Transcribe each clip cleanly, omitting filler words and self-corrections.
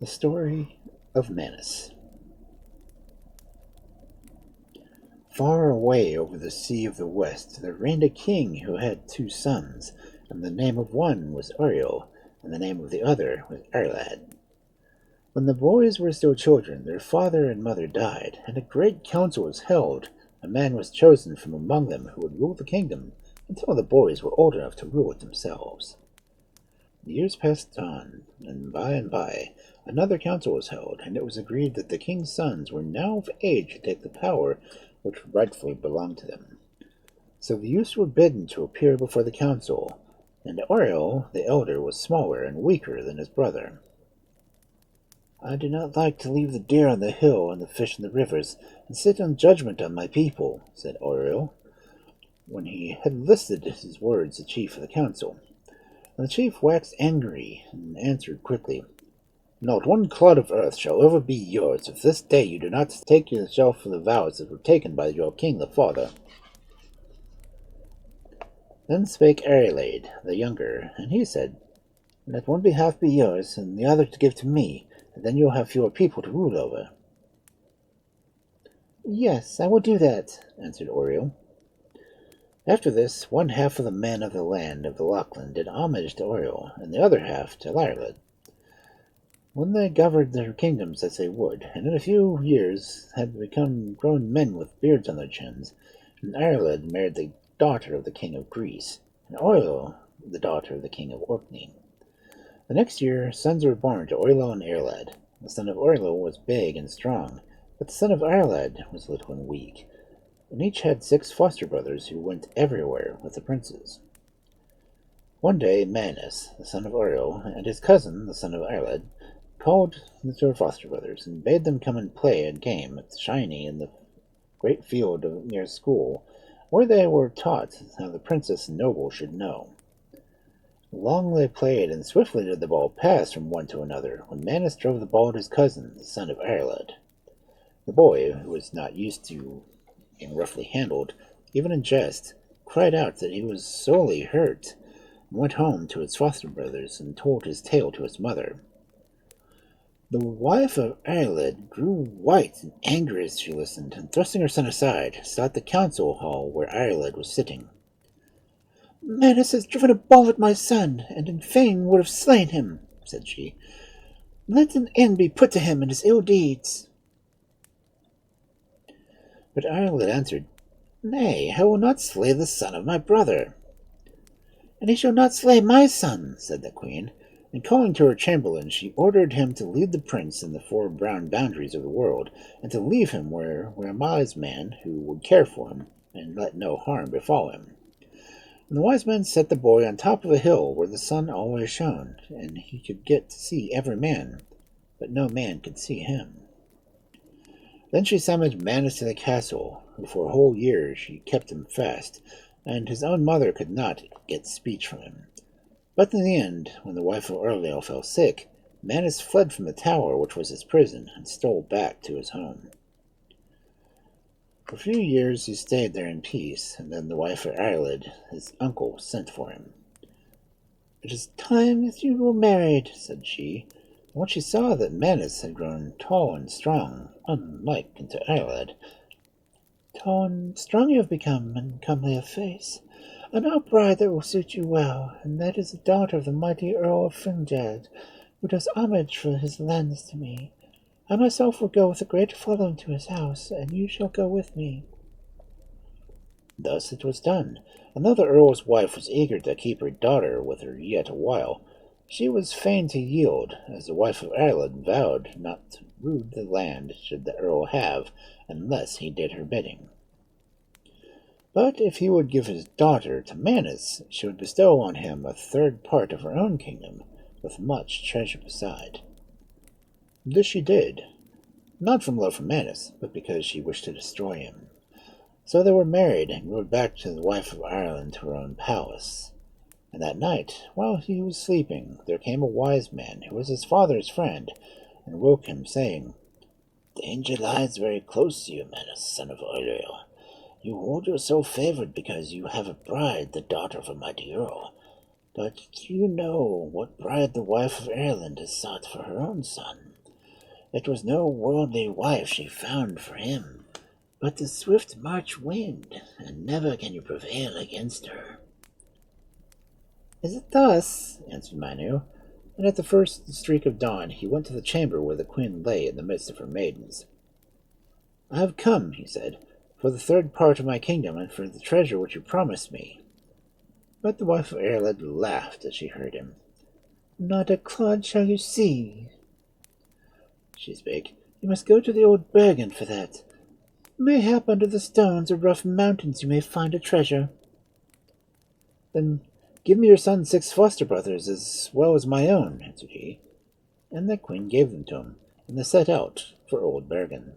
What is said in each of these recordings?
The story of Manus. Far away over the sea of the west there reigned a king who had two sons, and the name of one was Oireal, and the name of the other was Iarlaid. When the boys were still children, their father and mother died, and a great council was held. A man was chosen from among them who would rule the kingdom until the boys were old enough to rule it themselves. The years passed on, and by another council was held, and it was agreed that the king's sons were now of age to take the power which rightfully belonged to them. So the youths were bidden to appear before the council, and Oireal, the elder, was smaller and weaker than his brother. "I do not like to leave the deer on the hill and the fish in the rivers, and sit on judgment on my people," said Oireal. When he had listed his words, the chief of the council. And the chief waxed angry, and answered quickly, "Not one clod of earth shall ever be yours, if this day you do not take yourself from the vows that were taken by your king the father." Then spake Iarlaid, the younger, and he said, "Let one behalf be yours, and the other to give to me, and then you'll have fewer people to rule over." "Yes, I will do that," answered Oireal. After this, one half of the men of the land of the Lachlan did homage to Oireal, and the other half to Iarlaid. When they governed their kingdoms as they would, and in a few years had become grown men with beards on their chins, and Iarlaid married the daughter of the king of Greece, and Oireal the daughter of the king of Orkney. The next year sons were born to Oireal and Iarlaid. The son of Oireal was big and strong, but the son of Iarlaid was little and weak, and each had 6 foster brothers who went everywhere with the princes. One day Manus, the son of Oireal, and his cousin, the son of Iarlaid, called their foster brothers, and bade them come and play a game at Shiny in the great field near school, where they were taught how the princess and noble should know. Long they played, and swiftly did the ball pass from one to another, when Manus drove the ball at his cousin, the son of Iarlaid. The boy, who was not used to being roughly handled, even in jest, cried out that he was sorely hurt, and went home to his foster brothers and told his tale to his mother. The wife of Iarlaid grew white and angry as she listened, and thrusting her son aside, sought the council hall where Iarlaid was sitting. "Manus has driven a ball at my son, and in fain would have slain him," said she. "Let an end be put to him and his ill deeds." But Iarlaid answered, "Nay, I will not slay the son of my brother." "And he shall not slay my son," said the queen, and calling to her chamberlain, she ordered him to lead the prince in the 4 brown boundaries of the world, and to leave him where a wise man who would care for him, and let no harm befall him. And the wise man set the boy on top of a hill where the sun always shone, and he could get to see every man, but no man could see him. Then she summoned Manus to the castle, who for a whole year she kept him fast, and his own mother could not get speech from him. But in the end, when the wife of Oireal fell sick, Manus fled from the tower which was his prison, and stole back to his home. For a few years he stayed there in peace, and then the wife of Iarlaid, his uncle, sent for him. "It is time that you were married," said she, and when she saw that Manus had grown tall and strong, unlike unto Iarlaid, "Tall and strong you have become, and comely of face. I know a bride that will suit you well, and that is the daughter of the mighty Earl of Fingad, who does homage for his lands to me. I myself will go with a great following to his house, and you shall go with me." Thus it was done, and though the earl's wife was eager to keep her daughter with her yet a while, she was fain to yield, as the wife of Iarlaid vowed not to rule the land should the earl have, unless he did her bidding. But if he would give his daughter to Manus, she would bestow on him a 3rd part of her own kingdom, with much treasure beside. This she did, not from love for Manus, but because she wished to destroy him. So they were married, and rode back to the wife of Ireland to her own palace. And that night, while he was sleeping, there came a wise man, who was his father's friend, and woke him, saying, "Danger lies very close to you, Manus, son of Oireal. You hold yourself favored because you have a bride, the daughter of a mighty earl. But do you know what bride the wife of Ireland has sought for her own son?" It was no worldly wife she found for him, but the swift March wind, and never can you prevail against her. Is it thus? Answered Manu, and at the first streak of dawn he went to the chamber where the queen lay in the midst of her maidens. I have come, he said, for the third part of my kingdom and for the treasure which you promised me. But the wife of Iarlaid laughed as she heard him. Not a clod shall you see, she spake. You must go to the old Bergen for that. Mayhap under the stones or rough mountains you may find a treasure. Then give me your son's 6 foster brothers as well as my own, answered he. And the queen gave them to him, and they set out for old Bergen.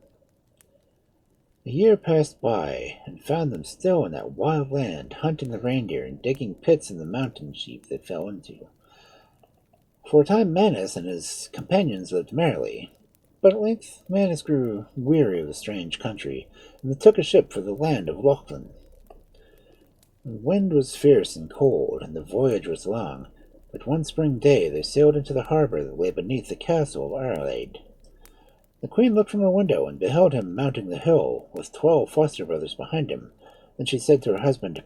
A year passed by, and found them still in that wild land, hunting the reindeer and digging pits in the mountain sheep they fell into. For a time Manus and his companions lived merrily, but at length Manus grew weary of the strange country, and they took a ship for the land of Lachlan. The wind was fierce and cold, and the voyage was long, but one spring day they sailed into the harbor that lay beneath the castle of Iarlaid. The queen looked from her window and beheld him mounting the hill, with 12 foster brothers behind him. Then she said to her husband,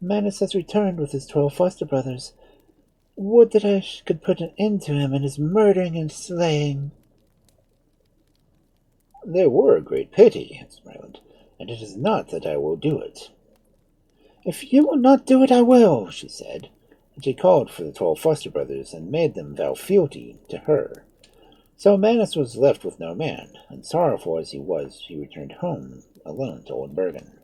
Manus has returned with his 12 foster brothers. Would that I could put an end to him and his murdering and slaying. They were a great pity, answered Ireland, and it is not that I will do it. If you will not do it, I will, she said, and she called for the 12 foster brothers and made them vow fealty to her. So Manus was left with no man, and sorrowful as he was, he returned home alone to old Bergen.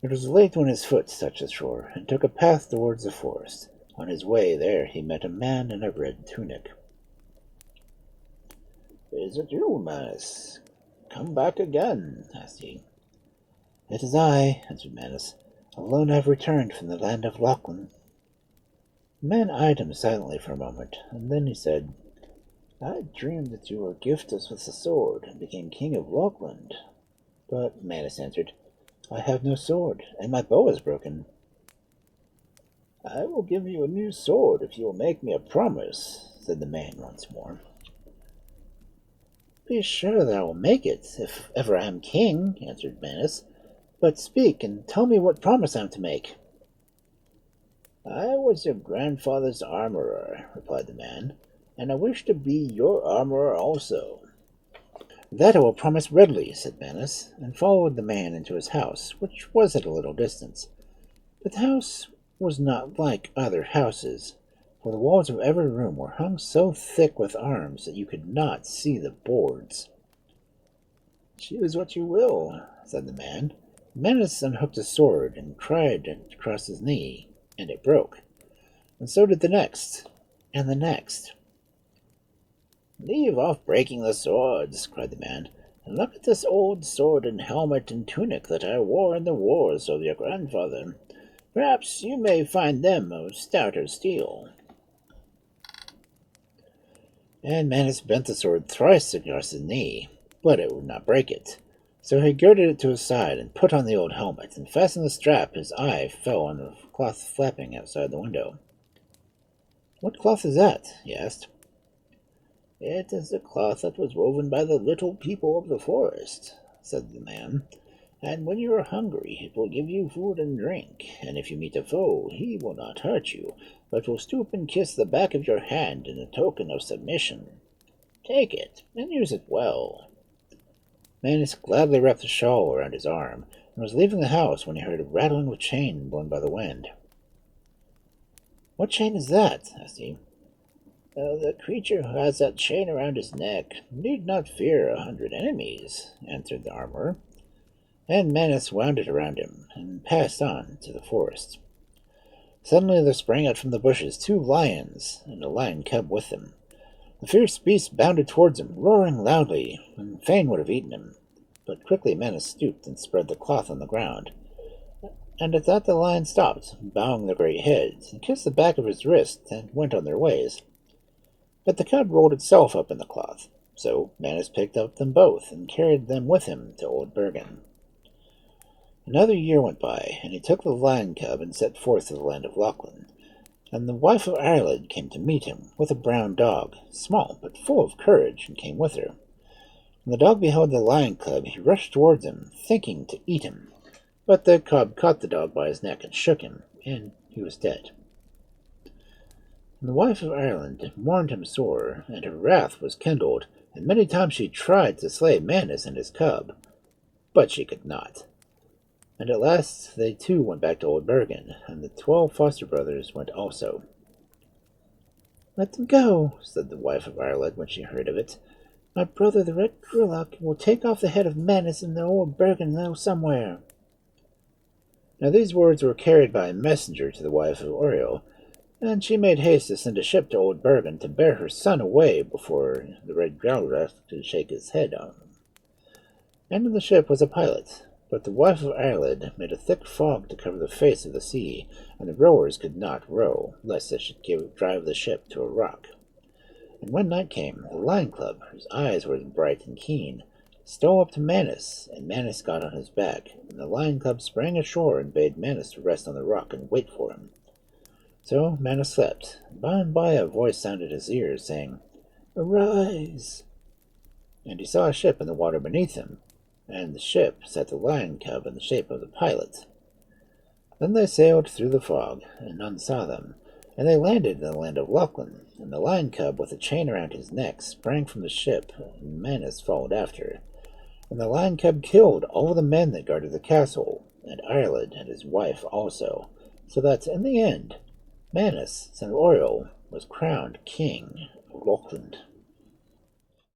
It was late when his foot touched the shore, and took a path towards the forest. On his way there he met a man in a red tunic. Is it you, Manus? Come back again, asked he. It is I, answered Manus. Alone I have returned from the land of Lachlan. The man eyed him silently for a moment, and then he said, I dreamed that you were gifted us with a sword and became king of Lachlan. But, Manus answered, I have no sword, and my bow is broken. I will give you a new sword if you will make me a promise, said the man once more. Be sure that I will make it, if ever I am king, answered Manus. But speak, and tell me what promise I am to make. I was your grandfather's armorer, replied the man, and I wish to be your armorer also. That I will promise readily, said Manus, and followed the man into his house, which was at a little distance. But the house was not like other houses, for the walls of every room were hung so thick with arms that you could not see the boards. Choose what you will, said the man. Manus unhooked his sword and cried it across his knee, and it broke. And so did the next, and the next. Leave off breaking the swords, cried the man, and look at this old sword and helmet and tunic that I wore in the wars of your grandfather. Perhaps you may find them of stouter steel. And Manus bent the sword thrice across his knee, but it would not break it. So he girded it to his side and put on the old helmet, and fastened the strap. His eye fell on the cloth flapping outside the window. What cloth is that? He asked. It is the cloth that was woven by the little people of the forest, said the man. And when you are hungry, it will give you food and drink, and if you meet a foe, he will not hurt you, but will stoop and kiss the back of your hand in a token of submission. Take it, and use it well. Manus gladly wrapped the shawl around his arm, and was leaving the house when he heard a rattling of chain blown by the wind. What chain is that? Asked he. The creature who has that chain around his neck need not fear 100 enemies, answered the armorer. And Manus wound it around him, and passed on to the forest. Suddenly there sprang out from the bushes 2 lions, and a lion cub with them. The fierce beast bounded towards him, roaring loudly, and fain would have eaten him. But quickly Manus stooped and spread the cloth on the ground. And at that the lion stopped, bowing their great heads, and kissed the back of his wrist, and went on their ways. But the cub rolled itself up in the cloth, so Manus picked up them both, and carried them with him to old Bergen. Another year went by, and he took the lion cub and set forth to the land of Lachlan. And the wife of Iarlaid came to meet him, with a brown dog, small but full of courage, and came with her. When the dog beheld the lion cub, he rushed towards him, thinking to eat him. But the cub caught the dog by his neck and shook him, and he was dead. And the wife of Ireland mourned him sore, and her wrath was kindled, and many times she tried to slay Manus and his cub, but she could not. And at last they too went back to Old Bergen, and the 12 foster brothers went also. "Let them go," said the wife of Ireland when she heard of it. "My brother the Red Curlock will take off the head of Manus in the Old Bergen now somewhere." Now these words were carried by a messenger to the wife of Oireal, and she made haste to send a ship to Old Bergen to bear her son away before the Red Growler could shake his head on him. And in the ship was a pilot, but the wife of Iarlaid made a thick fog to cover the face of the sea, and the rowers could not row, lest they should drive the ship to a rock. And when night came, the Lion Club, whose eyes were bright and keen, stole up to Manus, and Manus got on his back, and the Lion Club sprang ashore and bade Manus to rest on the rock and wait for him. So Manus slept, and by a voice sounded his ears, saying, "Arise!" And he saw a ship in the water beneath him, and the ship sat the lion cub in the shape of the pilot. Then they sailed through the fog, and none saw them, and they landed in the land of Lochlin, and the lion cub with a chain around his neck sprang from the ship, and Manus followed after. And the lion cub killed all the men that guarded the castle, and Iarlaid and his wife also, so that in the end Manus, son of Oireal, was crowned king of Lochlin.